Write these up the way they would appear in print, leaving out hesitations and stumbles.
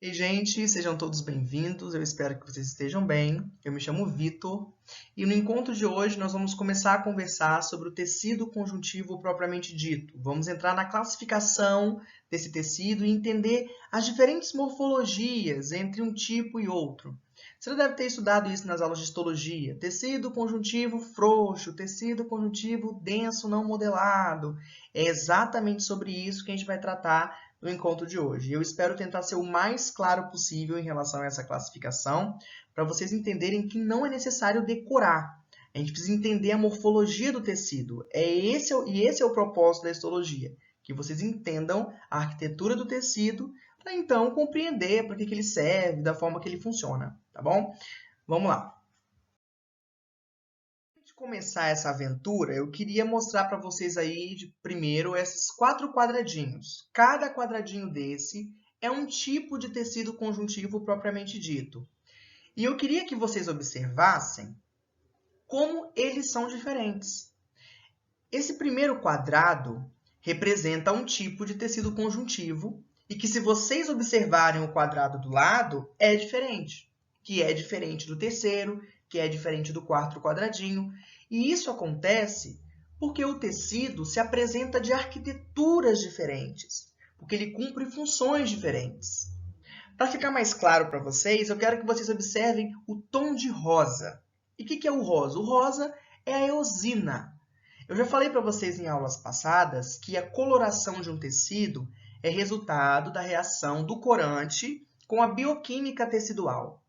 Ei, gente, sejam todos bem-vindos. Eu espero que vocês estejam bem. Eu me chamo Vitor e no encontro de hoje nós vamos começar a conversar sobre o tecido conjuntivo propriamente dito. Vamos entrar na classificação desse tecido e entender as diferentes morfologias entre um tipo e outro. Você já deve ter estudado isso nas aulas de histologia. Tecido conjuntivo frouxo, tecido conjuntivo denso não modelado. É exatamente sobre isso que a gente vai tratar no encontro de hoje. Eu espero tentar ser o mais claro possível em relação a essa classificação, para vocês entenderem que não é necessário decorar. A gente precisa entender a morfologia do tecido. Esse é o propósito da histologia, que vocês entendam a arquitetura do tecido para então compreender para que ele serve, da forma que ele funciona, tá bom? Vamos lá. Antes de começar essa aventura, eu queria mostrar para vocês aí, primeiro, esses 4 quadradinhos. Cada quadradinho desse é um tipo de tecido conjuntivo propriamente dito. E eu queria que vocês observassem como eles são diferentes. Esse primeiro quadrado representa um tipo de tecido conjuntivo e que, se vocês observarem o quadrado do lado, é diferente. Que é diferente do terceiro, que é diferente do quarto quadradinho. E isso acontece porque o tecido se apresenta de arquiteturas diferentes, porque ele cumpre funções diferentes. Para ficar mais claro para vocês, eu quero que vocês observem o tom de rosa. E o que é o rosa? O rosa é a eosina. Eu já falei para vocês em aulas passadas que a coloração de um tecido é resultado da reação do corante com a bioquímica tecidual.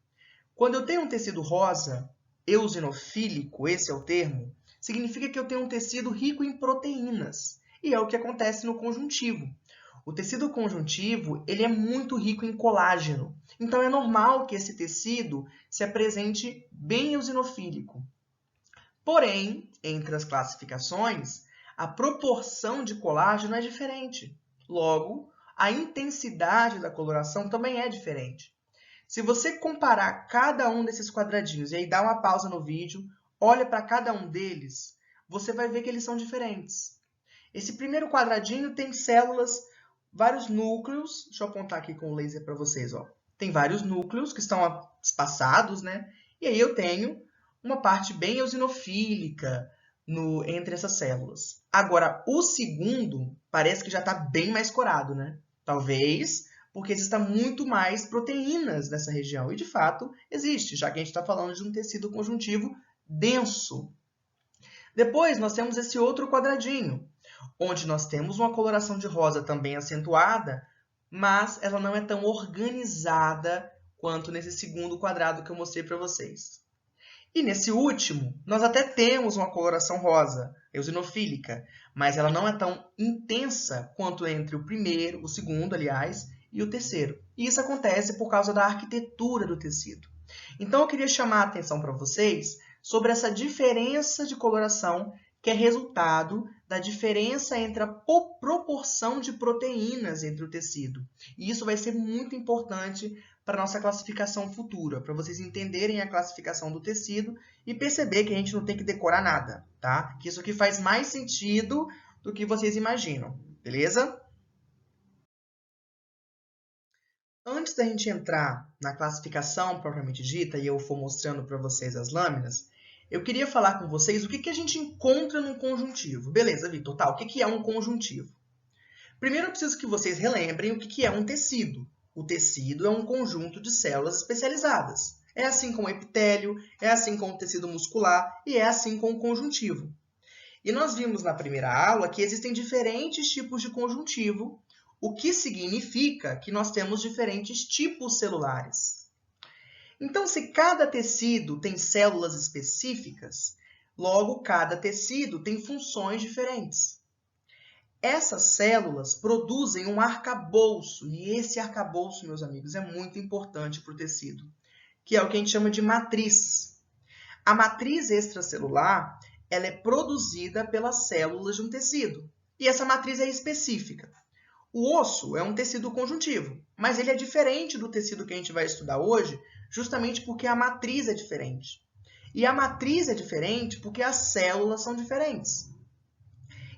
Quando eu tenho um tecido rosa, eosinofílico, esse é o termo, significa que eu tenho um tecido rico em proteínas. E é o que acontece no conjuntivo. O tecido conjuntivo ele é muito rico em colágeno. Então, é normal que esse tecido se apresente bem eosinofílico. Porém, entre as classificações, a proporção de colágeno é diferente. Logo, a intensidade da coloração também é diferente. Se você comparar cada um desses quadradinhos e aí dá uma pausa no vídeo, olha para cada um deles, você vai ver que eles são diferentes. Esse primeiro quadradinho tem células, vários núcleos. Deixa eu apontar aqui com o laser para vocês. Ó. Tem vários núcleos que estão espaçados, né? E aí eu tenho uma parte bem eosinofílica entre essas células. Agora, o segundo parece que já está bem mais corado, né? Talvez porque exista muito mais proteínas nessa região. E, de fato, existe, já que a gente está falando de um tecido conjuntivo denso. Depois, nós temos esse outro quadradinho, onde nós temos uma coloração de rosa também acentuada, mas ela não é tão organizada quanto nesse segundo quadrado que eu mostrei para vocês. E nesse último, nós até temos uma coloração rosa, eosinofílica, mas ela não é tão intensa quanto entre o primeiro, o segundo, aliás, e o terceiro. E isso acontece por causa da arquitetura do tecido. Então, eu queria chamar a atenção para vocês sobre essa diferença de coloração que é resultado da diferença entre a proporção de proteínas entre o tecido. E isso vai ser muito importante para a nossa classificação futura, para vocês entenderem a classificação do tecido e perceber que a gente não tem que decorar nada, tá? Que isso aqui faz mais sentido do que vocês imaginam, beleza? Antes da gente entrar na classificação propriamente dita e eu for mostrando para vocês as lâminas, eu queria falar com vocês o que a gente encontra num conjuntivo. Beleza, Vitor, tá, o que é um conjuntivo? Primeiro eu preciso que vocês relembrem o que é um tecido. O tecido é um conjunto de células especializadas. É assim com o epitélio, é assim com o tecido muscular e é assim com o conjuntivo. E nós vimos na primeira aula que existem diferentes tipos de conjuntivo, o que significa que nós temos diferentes tipos celulares. Então, se cada tecido tem células específicas, logo cada tecido tem funções diferentes. Essas células produzem um arcabouço, e esse arcabouço, meus amigos, é muito importante para o tecido, que é o que a gente chama de matriz. A matriz extracelular ela é produzida pelas células de um tecido, e essa matriz é específica. O osso é um tecido conjuntivo, mas ele é diferente do tecido que a gente vai estudar hoje, justamente porque a matriz é diferente. E a matriz é diferente porque as células são diferentes.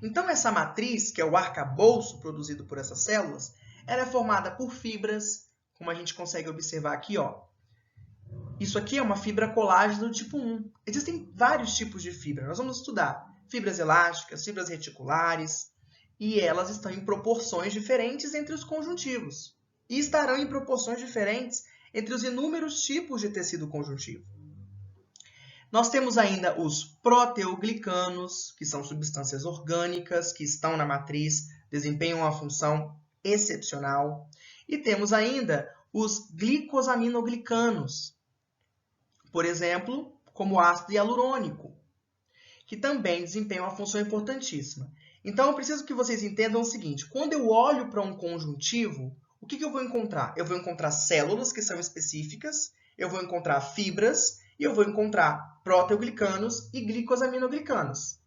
Então, essa matriz, que é o arcabouço produzido por essas células, ela é formada por fibras como a gente consegue observar aqui, ó, isso aqui é uma fibra colágena do tipo 1. Existem vários tipos de fibra. Nós vamos estudar fibras elásticas, fibras reticulares, e elas estão em proporções diferentes entre os conjuntivos. E estarão em proporções diferentes entre os inúmeros tipos de tecido conjuntivo. Nós temos ainda os proteoglicanos, que são substâncias orgânicas que estão na matriz, desempenham uma função excepcional. E temos ainda os glicosaminoglicanos, por exemplo, como o ácido hialurônico, que também desempenham uma função importantíssima. Então, eu preciso que vocês entendam o seguinte: quando eu olho para um conjuntivo, o que eu vou encontrar? Eu vou encontrar células que são específicas, eu vou encontrar fibras e eu vou encontrar proteoglicanos e glicosaminoglicanos.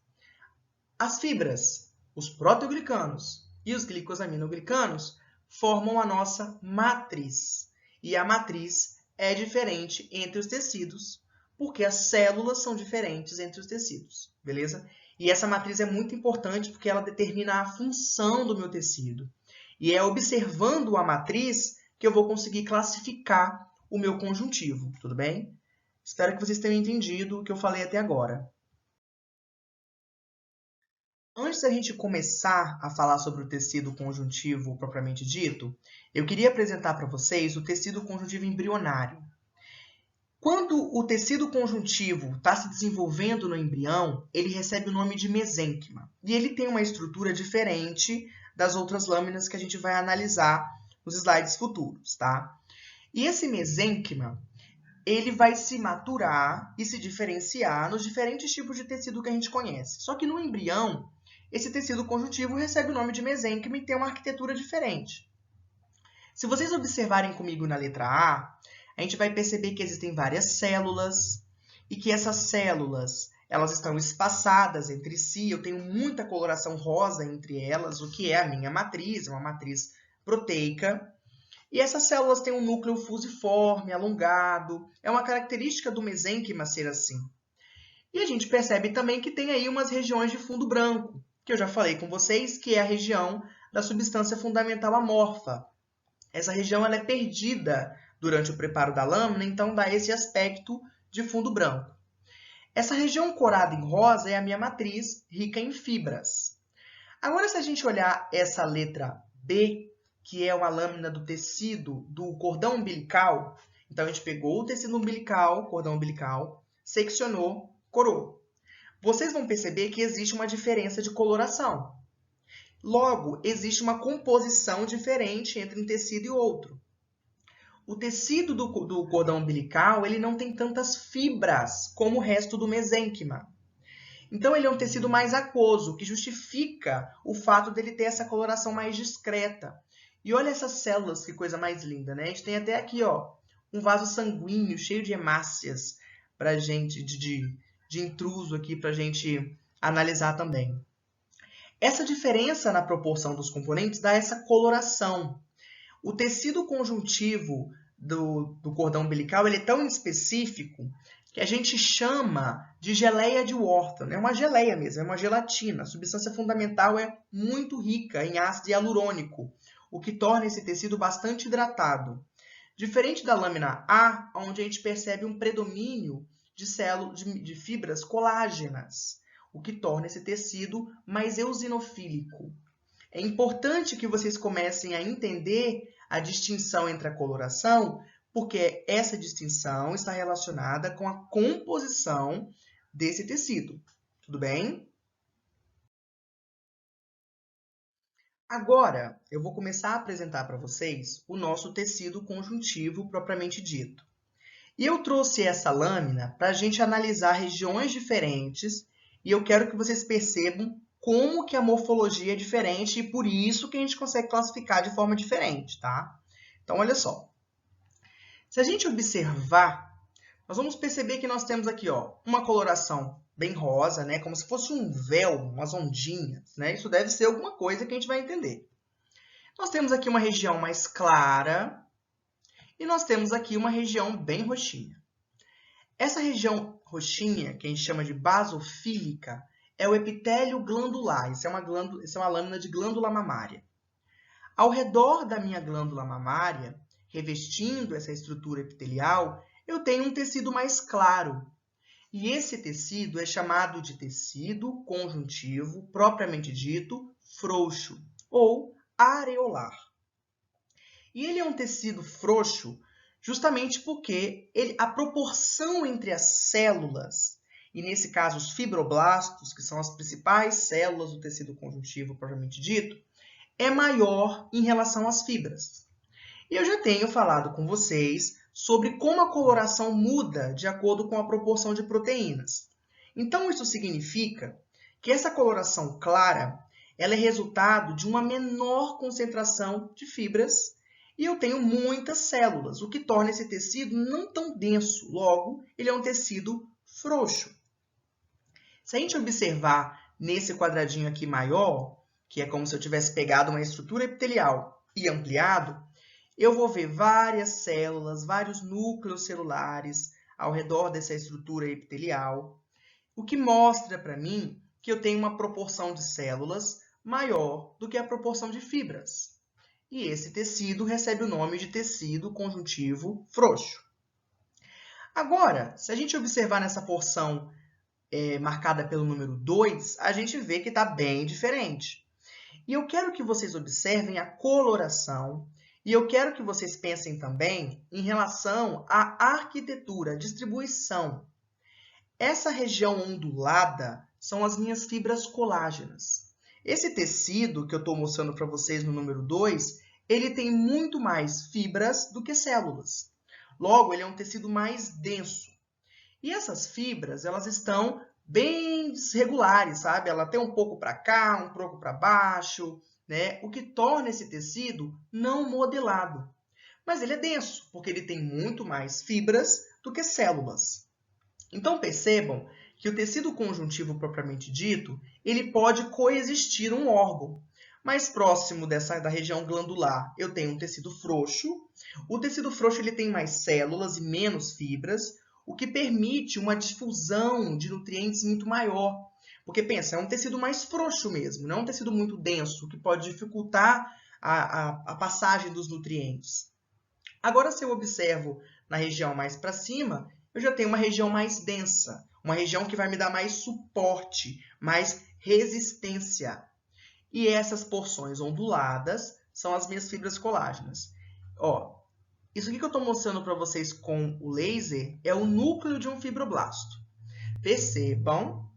As fibras, os proteoglicanos e os glicosaminoglicanos formam a nossa matriz. E a matriz é diferente entre os tecidos, porque as células são diferentes entre os tecidos, beleza? E essa matriz é muito importante porque ela determina a função do meu tecido. E é observando a matriz que eu vou conseguir classificar o meu conjuntivo, tudo bem? Espero que vocês tenham entendido o que eu falei até agora. Antes da gente começar a falar sobre o tecido conjuntivo propriamente dito, eu queria apresentar para vocês o tecido conjuntivo embrionário. Quando o tecido conjuntivo está se desenvolvendo no embrião, ele recebe o nome de mesênquima. E ele tem uma estrutura diferente das outras lâminas que a gente vai analisar nos slides futuros, tá? E esse mesênquima, ele vai se maturar e se diferenciar nos diferentes tipos de tecido que a gente conhece. Só que no embrião, esse tecido conjuntivo recebe o nome de mesênquima e tem uma arquitetura diferente. Se vocês observarem comigo na letra A gente vai perceber que existem várias células e que essas células elas estão espaçadas entre si. Eu tenho muita coloração rosa entre elas, o que é a minha matriz, é uma matriz proteica. E essas células têm um núcleo fusiforme, alongado. É uma característica do mesênquima ser assim. E a gente percebe também que tem aí umas regiões de fundo branco, que eu já falei com vocês, que é a região da substância fundamental amorfa. Essa região ela é perdida durante o preparo da lâmina, então dá esse aspecto de fundo branco. Essa região corada em rosa é a minha matriz, rica em fibras. Agora, se a gente olhar essa letra B, que é uma lâmina do tecido do cordão umbilical, então a gente pegou o tecido umbilical, cordão umbilical, seccionou, corou. Vocês vão perceber que existe uma diferença de coloração. Logo, existe uma composição diferente entre um tecido e outro. O tecido do cordão umbilical ele não tem tantas fibras como o resto do mesênquima. Então, ele é um tecido mais aquoso, que justifica o fato dele ter essa coloração mais discreta. E olha essas células, que coisa mais linda, né? A gente tem até aqui, ó, um vaso sanguíneo cheio de hemácias pra gente, de intruso aqui para a gente analisar também. Essa diferença na proporção dos componentes dá essa coloração. O tecido conjuntivo do cordão umbilical ele é tão específico que a gente chama de geleia de Wharton. É uma geleia mesmo, é uma gelatina. A substância fundamental é muito rica em ácido hialurônico, o que torna esse tecido bastante hidratado. Diferente da lâmina A, onde a gente percebe um predomínio de fibras colágenas, o que torna esse tecido mais eosinofílico. É importante que vocês comecem a entender a distinção entre a coloração, porque essa distinção está relacionada com a composição desse tecido. Tudo bem? Agora, eu vou começar a apresentar para vocês o nosso tecido conjuntivo propriamente dito. E eu trouxe essa lâmina para a gente analisar regiões diferentes e eu quero que vocês percebam como que a morfologia é diferente e por isso que a gente consegue classificar de forma diferente, tá? Então, olha só. Se a gente observar, nós vamos perceber que nós temos aqui, ó, uma coloração bem rosa, né? Como se fosse um véu, umas ondinhas, né? Isso deve ser alguma coisa que a gente vai entender. Nós temos aqui uma região mais clara e nós temos aqui uma região bem roxinha. Essa região roxinha, que a gente chama de basofílica, é o epitélio glandular. Isso é uma lâmina de glândula mamária. Ao redor da minha glândula mamária, revestindo essa estrutura epitelial, eu tenho um tecido mais claro. E esse tecido é chamado de tecido conjuntivo, propriamente dito, frouxo, ou areolar. E ele é um tecido frouxo justamente porque a proporção entre as células, e nesse caso os fibroblastos, que são as principais células do tecido conjuntivo propriamente dito, é maior em relação às fibras. E eu já tenho falado com vocês sobre como a coloração muda de acordo com a proporção de proteínas. Então, isso significa que essa coloração clara ela é resultado de uma menor concentração de fibras e eu tenho muitas células, o que torna esse tecido não tão denso. Logo, ele é um tecido frouxo. Se a gente observar nesse quadradinho aqui maior, que é como se eu tivesse pegado uma estrutura epitelial e ampliado, eu vou ver várias células, vários núcleos celulares ao redor dessa estrutura epitelial, o que mostra para mim que eu tenho uma proporção de células maior do que a proporção de fibras. E esse tecido recebe o nome de tecido conjuntivo frouxo. Agora, se a gente observar nessa porção marcada pelo número 2, a gente vê que está bem diferente. E eu quero que vocês observem a coloração e eu quero que vocês pensem também em relação à arquitetura, à distribuição. Essa região ondulada são as minhas fibras colágenas. Esse tecido que eu estou mostrando para vocês no número 2, ele tem muito mais fibras do que células. Logo, ele é um tecido mais denso. E essas fibras, elas estão bem regulares, sabe? Ela tem um pouco para cá, um pouco para baixo, né? O que torna esse tecido não modelado. Mas ele é denso, porque ele tem muito mais fibras do que células. Então, percebam que o tecido conjuntivo propriamente dito, ele pode coexistir um órgão. Mais próximo da região glandular, eu tenho um tecido frouxo. O tecido frouxo ele tem mais células e menos fibras, o que permite uma difusão de nutrientes muito maior. Porque, pensa, é um tecido mais frouxo mesmo, não é um tecido muito denso, que pode dificultar a passagem dos nutrientes. Agora, se eu observo na região mais para cima, eu já tenho uma região mais densa, uma região que vai me dar mais suporte, mais resistência. E essas porções onduladas são as minhas fibras colágenas. Ó, isso aqui que eu estou mostrando para vocês com o laser é o núcleo de um fibroblasto. Percebam,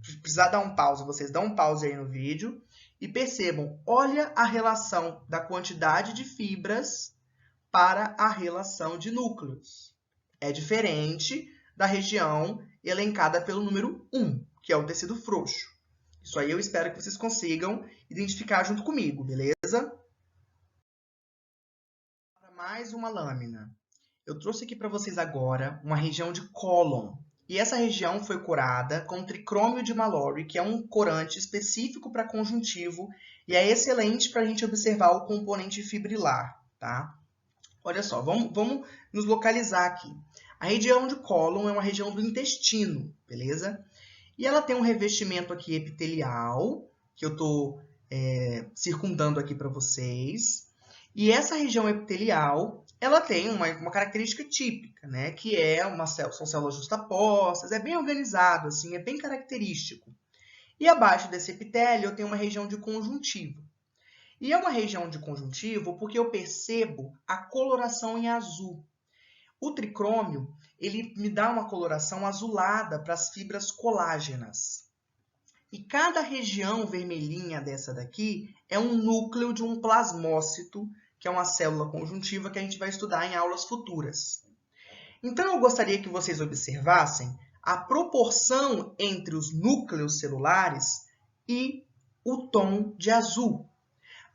se precisar dar um pause, vocês dão um pause aí no vídeo e percebam, olha a relação da quantidade de fibras para a relação de núcleos. É diferente da região elencada pelo número 1, que é o tecido frouxo. Isso aí eu espero que vocês consigam identificar junto comigo, beleza? Mais uma lâmina. Eu trouxe aqui para vocês agora uma região de cólon. E essa região foi corada com tricrômio de Mallory, que é um corante específico para conjuntivo e é excelente para a gente observar o componente fibrilar, tá? Olha só, vamos nos localizar aqui. A região de cólon é uma região do intestino, beleza? E ela tem um revestimento aqui epitelial, que eu estou circundando aqui para vocês. E essa região epitelial, ela tem uma característica típica, né? Que são células justapostas, é bem organizado, assim, é bem característico. E abaixo desse epitélio eu tenho uma região de conjuntivo. E é uma região de conjuntivo porque eu percebo a coloração em azul. O tricrômio, ele me dá uma coloração azulada para as fibras colágenas. E cada região vermelhinha dessa daqui é um núcleo de um plasmócito, que é uma célula conjuntiva que a gente vai estudar em aulas futuras. Então, eu gostaria que vocês observassem a proporção entre os núcleos celulares e o tom de azul,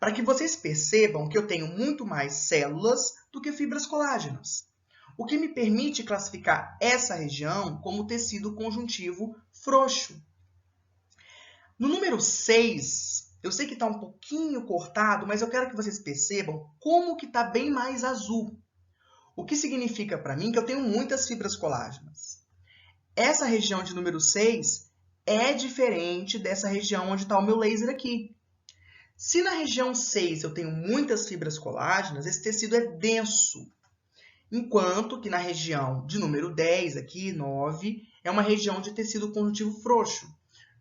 para que vocês percebam que eu tenho muito mais células do que fibras colágenas, o que me permite classificar essa região como tecido conjuntivo frouxo. No número 6, eu sei que está um pouquinho cortado, mas eu quero que vocês percebam como que está bem mais azul. O que significa para mim que eu tenho muitas fibras colágenas. Essa região de número 6 é diferente dessa região onde está o meu laser aqui. Se na região 6 eu tenho muitas fibras colágenas, esse tecido é denso. Enquanto que na região de número 10, aqui, 9, é uma região de tecido conjuntivo frouxo,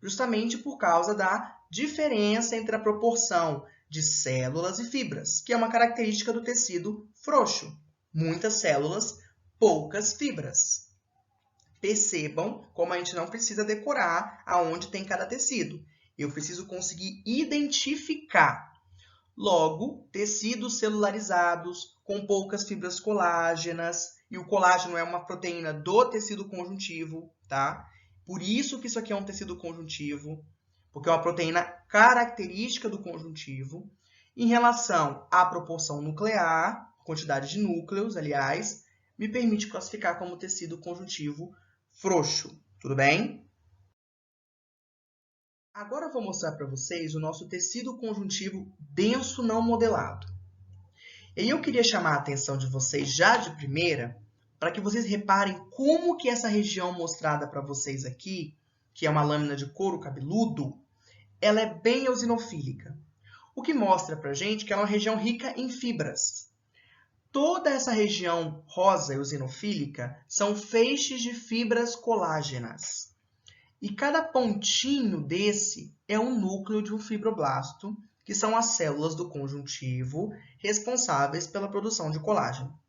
justamente por causa da diferença entre a proporção de células e fibras, que é uma característica do tecido frouxo. Muitas células, poucas fibras. Percebam como a gente não precisa decorar aonde tem cada tecido. Eu preciso conseguir identificar. Logo, tecidos celularizados com poucas fibras colágenas, e o colágeno é uma proteína do tecido conjuntivo, tá? Por isso que isso aqui é um tecido conjuntivo, porque é uma proteína característica do conjuntivo. Em relação à proporção nuclear, quantidade de núcleos, aliás, me permite classificar como tecido conjuntivo frouxo, tudo bem? Agora eu vou mostrar para vocês o nosso tecido conjuntivo denso não modelado. E eu queria chamar a atenção de vocês já de primeira, para que vocês reparem como que essa região mostrada para vocês aqui, que é uma lâmina de couro cabeludo, ela é bem eosinofílica. O que mostra para a gente que ela é uma região rica em fibras. Toda essa região rosa eosinofílica são feixes de fibras colágenas. E cada pontinho desse é um núcleo de um fibroblasto, que são as células do conjuntivo responsáveis pela produção de colágeno.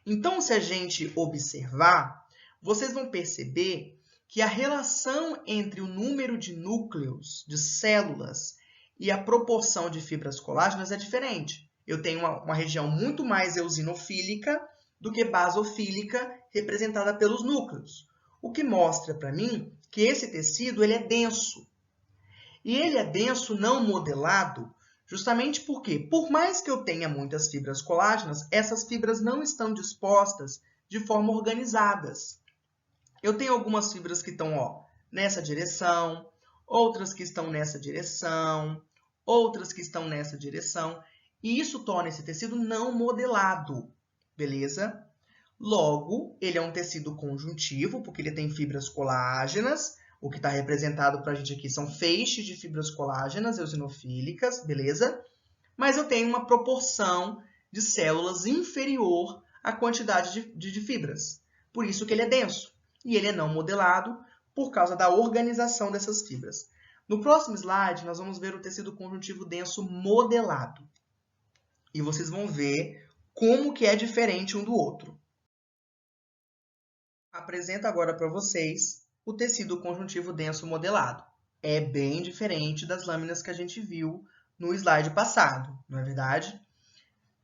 Então, se a gente observar, vocês vão perceber que a relação entre o número de núcleos, de células, e a proporção de fibras colágenas é diferente. Eu tenho uma região muito mais eosinofílica do que basofílica, representada pelos núcleos. O que mostra para mim que esse tecido ele é denso. E ele é denso não modelado justamente porque, por mais que eu tenha muitas fibras colágenas, essas fibras não estão dispostas de forma organizadas. Eu tenho algumas fibras que estão nessa direção, outras que estão nessa direção, outras que estão nessa direção, e isso torna esse tecido não modelado, beleza? Logo, ele é um tecido conjuntivo, porque ele tem fibras colágenas. O que está representado para a gente aqui são feixes de fibras colágenas eosinofílicas, beleza? Mas eu tenho uma proporção de células inferior à quantidade de fibras. Por isso que ele é denso. E ele é não modelado por causa da organização dessas fibras. No próximo slide, nós vamos ver o tecido conjuntivo denso modelado. E vocês vão ver como que é diferente um do outro. Apresento agora para vocês o tecido conjuntivo denso modelado. É bem diferente das lâminas que a gente viu no slide passado, não é verdade?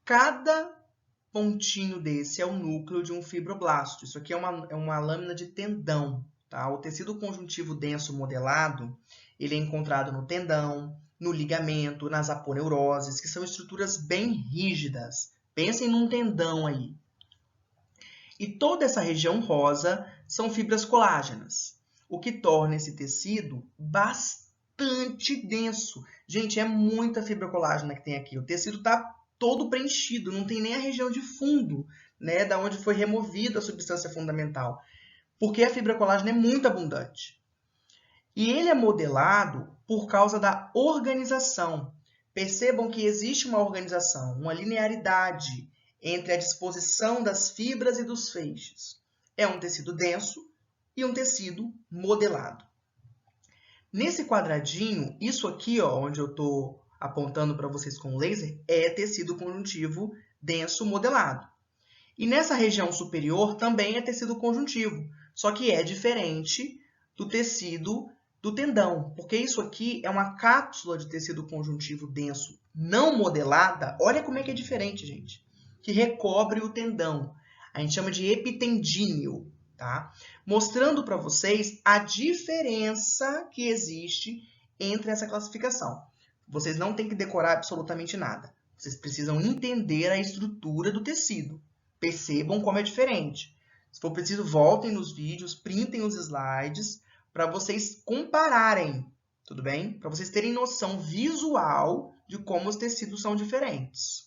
Cada pontinho desse é o núcleo de um fibroblasto. Isso aqui é uma lâmina de tendão. Tá? O tecido conjuntivo denso modelado, ele é encontrado no tendão, no ligamento, nas aponeuroses, que são estruturas bem rígidas. Pensem num tendão aí. E toda essa região rosa são fibras colágenas, o que torna esse tecido bastante denso. Gente, é muita fibra colágena que tem aqui. O tecido está todo preenchido, não tem nem a região de fundo, né, da onde foi removida a substância fundamental, porque a fibra colágena é muito abundante. E ele é modelado por causa da organização. Percebam que existe uma organização, uma linearidade entre a disposição das fibras e dos feixes. É um tecido denso e um tecido modelado. Nesse quadradinho, isso aqui, onde eu estou apontando para vocês com o laser, é tecido conjuntivo denso modelado. E nessa região superior também é tecido conjuntivo, só que é diferente do tecido do tendão, porque isso aqui é uma cápsula de tecido conjuntivo denso não modelada. Olha como é que é diferente, gente, que recobre o tendão. A gente chama de epitendíneo, tá? Mostrando para vocês a diferença que existe entre essa classificação. Vocês não têm que decorar absolutamente nada. Vocês precisam entender a estrutura do tecido. Percebam como é diferente. Se for preciso, voltem nos vídeos, printem os slides para vocês compararem, tudo bem? Para vocês terem noção visual de como os tecidos são diferentes.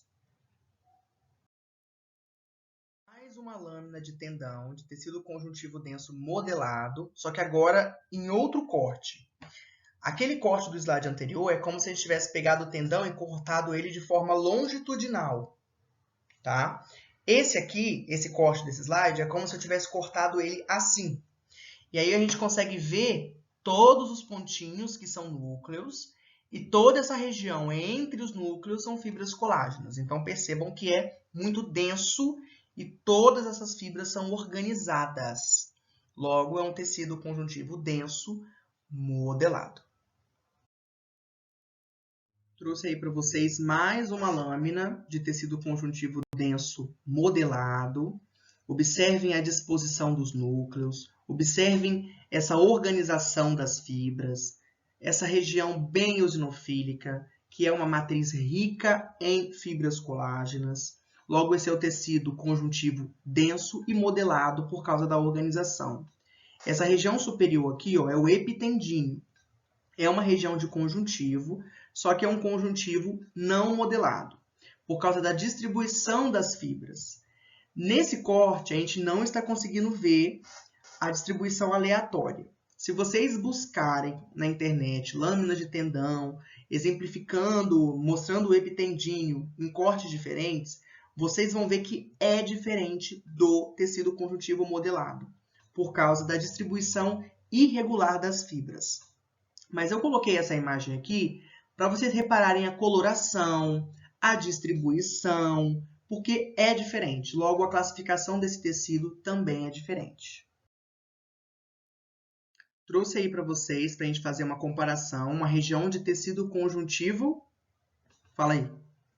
Mais uma lâmina de tendão de tecido conjuntivo denso modelado, só que agora em outro corte. Aquele corte do slide anterior é como se a gente tivesse pegado o tendão e cortado ele de forma longitudinal, tá? Esse aqui, esse corte desse slide, é como se eu tivesse cortado ele assim. E aí a gente consegue ver todos os pontinhos que são núcleos e toda essa região entre os núcleos são fibras colágenas. Então percebam que é muito denso e todas essas fibras são organizadas. Logo, é um tecido conjuntivo denso modelado. Trouxe aí para vocês mais uma lâmina de tecido conjuntivo denso modelado. Observem a disposição dos núcleos, observem essa organização das fibras, essa região bem eosinofílica, que é uma matriz rica em fibras colágenas. Logo, esse é o tecido conjuntivo denso e modelado por causa da organização. Essa região superior aqui, ó, é o epitendíneo. É uma região de conjuntivo, só que é um conjuntivo não modelado, por causa da distribuição das fibras. Nesse corte, a gente não está conseguindo ver a distribuição aleatória. Se vocês buscarem na internet lâminas de tendão, exemplificando, mostrando o epitendíneo em cortes diferentes, vocês vão ver que é diferente do tecido conjuntivo modelado, por causa da distribuição irregular das fibras. Mas eu coloquei essa imagem aqui para vocês repararem a coloração, a distribuição, porque é diferente. Logo, a classificação desse tecido também é diferente. Trouxe aí para vocês, para a gente fazer uma comparação, uma região de tecido conjuntivo, fala aí,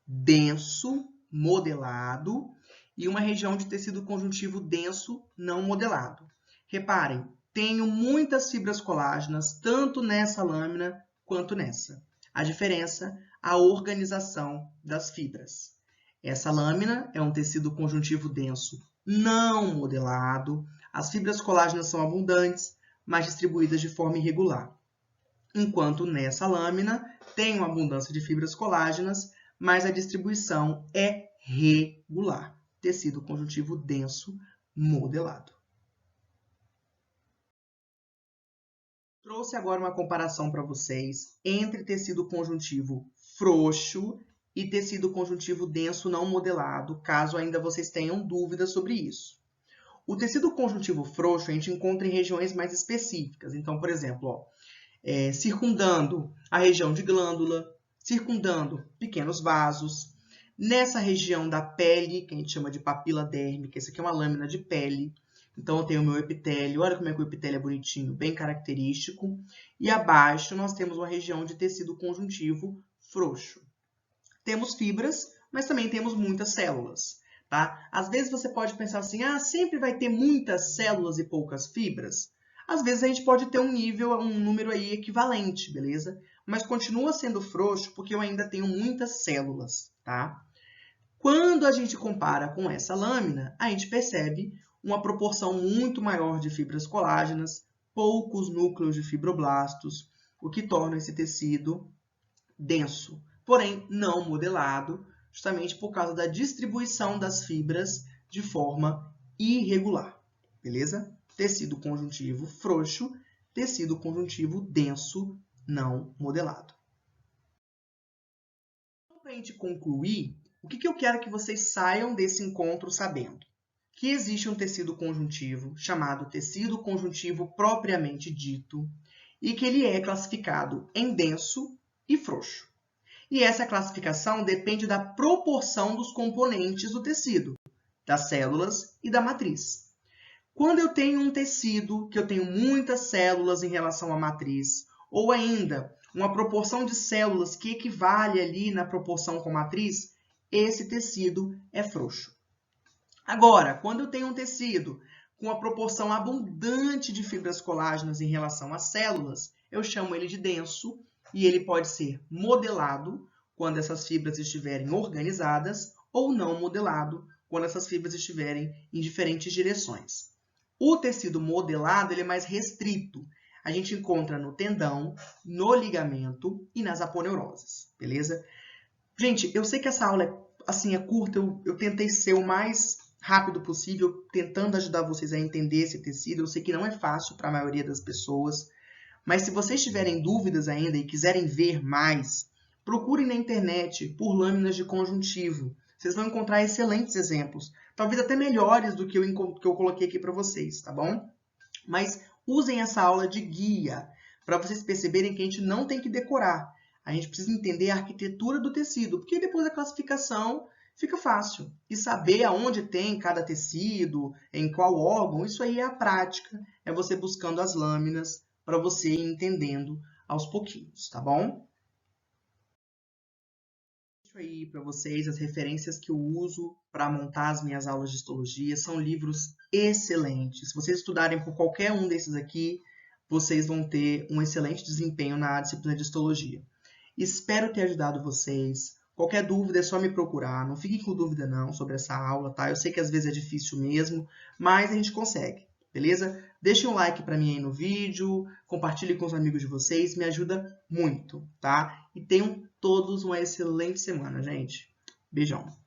denso, modelado, e uma região de tecido conjuntivo denso, não modelado. Reparem, tenho muitas fibras colágenas, tanto nessa lâmina quanto nessa. A diferença, a organização das fibras. Essa lâmina é um tecido conjuntivo denso não modelado. As fibras colágenas são abundantes, mas distribuídas de forma irregular. Enquanto nessa lâmina tem uma abundância de fibras colágenas, mas a distribuição é regular. Tecido conjuntivo denso modelado. Trouxe agora uma comparação para vocês entre tecido conjuntivo frouxo e tecido conjuntivo denso não modelado, caso ainda vocês tenham dúvidas sobre isso. O tecido conjuntivo frouxo a gente encontra em regiões mais específicas. Então, por exemplo, ó, circundando a região de glândula, circundando pequenos vasos. Nessa região da pele, que a gente chama de papila dérmica, essa aqui é uma lâmina de pele. Então, eu tenho o meu epitélio, olha como é que o epitélio é bonitinho, bem característico. E abaixo, nós temos uma região de tecido conjuntivo frouxo. Temos fibras, mas também temos muitas células, tá? Às vezes você pode pensar assim, sempre vai ter muitas células e poucas fibras. Às vezes a gente pode ter um número aí equivalente, beleza? Mas continua sendo frouxo porque eu ainda tenho muitas células, tá? Quando a gente compara com essa lâmina, a gente percebe uma proporção muito maior de fibras colágenas, poucos núcleos de fibroblastos, o que torna esse tecido denso, porém não modelado, justamente por causa da distribuição das fibras de forma irregular, beleza? Tecido conjuntivo frouxo, tecido conjuntivo denso, não modelado. Então, para a gente concluir, o que eu quero que vocês saiam desse encontro sabendo? Que existe um tecido conjuntivo chamado tecido conjuntivo propriamente dito e que ele é classificado em denso e frouxo. E essa classificação depende da proporção dos componentes do tecido, das células e da matriz. Quando eu tenho um tecido que eu tenho muitas células em relação à matriz, ou ainda uma proporção de células que equivale ali na proporção com a matriz, esse tecido é frouxo. Agora, quando eu tenho um tecido com uma proporção abundante de fibras colágenas em relação às células, eu chamo ele de denso e ele pode ser modelado quando essas fibras estiverem organizadas ou não modelado quando essas fibras estiverem em diferentes direções. O tecido modelado ele é mais restrito. A gente encontra no tendão, no ligamento e nas aponeuroses, beleza? Gente, eu sei que essa aula é curta, eu tentei ser o mais rápido possível, tentando ajudar vocês a entender esse tecido. Eu sei que não é fácil para a maioria das pessoas, Mas se vocês tiverem dúvidas ainda e quiserem ver mais, procurem na internet por lâminas de conjuntivo. Vocês vão encontrar excelentes exemplos, talvez até melhores do que eu coloquei aqui para vocês, tá bom? Mas usem essa aula de guia para vocês perceberem que a gente não tem que decorar. A gente precisa entender a arquitetura do tecido, porque depois a classificação fica fácil. E saber aonde tem cada tecido, em qual órgão, isso aí é a prática. É você buscando as lâminas para você ir entendendo aos pouquinhos, tá bom? Deixo aí para vocês as referências que eu uso para montar as minhas aulas de histologia. São livros excelentes. Se vocês estudarem por qualquer um desses aqui, vocês vão ter um excelente desempenho na disciplina de histologia. Espero ter ajudado vocês. Qualquer dúvida é só me procurar. Não fiquem com dúvida não sobre essa aula, tá? Eu sei que às vezes é difícil mesmo, mas a gente consegue, beleza? Deixem um like para mim aí no vídeo, compartilhem com os amigos de vocês, me ajuda muito, tá? E tenham todos uma excelente semana, gente. Beijão.